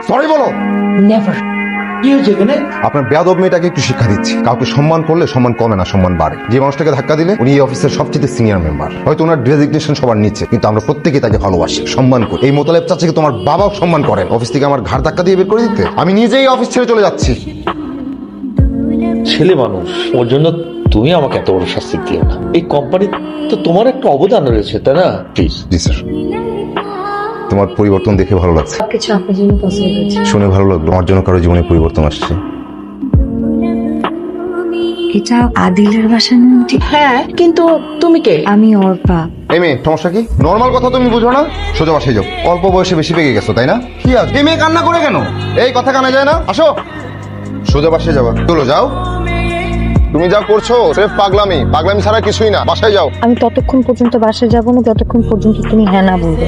Sorry বলো। Never. কি হয়েছে এখানে? আপনার বেয়াদব মেয়েটাকে একটু শিক্ষা দিচ্ছি। কাউকে সম্মান করলে সম্মান কমে না, সম্মান বাড়ে। যে মানুষটাকে ধাক্কা দিলে উনি এই অফিসের সবচেয়ে সিনিয়র মেম্বার, হয়তো ওনার ডেজিগনেশন সবার নিচে, কিন্তু আমরা প্রত্যেকেই তাকে ভালোবাসি, সম্মান করি। এই মোতালেব চাচাকে তোমার বাবাও সম্মান করেন। অফিস থেকে আমার ঘাড় ধাক্কা দিয়ে বের করে দিতে আমি নিজেই অফিস ছেড়ে চলে যাচ্ছি। ছেলে মানুষ, ওর জন্য তুমি আমাকে এত বড় শাস্তি দিও না। এই কোম্পানি তো তোমার একটা অবদান রয়েছে, তাই না? প্লিজ। G sir. তোমার পরিবর্তন দেখে ভালো লাগছে। সবকিছু আপনার জন্য পসিবল হয়েছে। শুনে ভালো লাগলো আমার জন্য কারো জীবনে পরিবর্তন আসছে। এটা আদিলের বাসা না আন্টি? হ্যাঁ, কিন্তু তুমি কে? আমি অর্পা। এই মেয়ে, সমস্যা কি? নর্মাল কথা তুমি বুঝো না? সোজা বাসায় যাও। অল্প বয়সে বেশি পেকে গেছো, তাই না? কি আজ এই মেয়ে কান্না করে কেন? এই কথা কানে যায় না? আসো, সোজা বাসায় যাবা। চলো যাও। তুমি যা করছো স্রেফ পাগলামি, পাগলামি ছাড়া কিছুই না। বাসায় যাও। আমি ততক্ষণ পর্যন্ত বাসায় যাবো না যতক্ষণ পর্যন্ত তুমি হ্যাঁ না বলবে।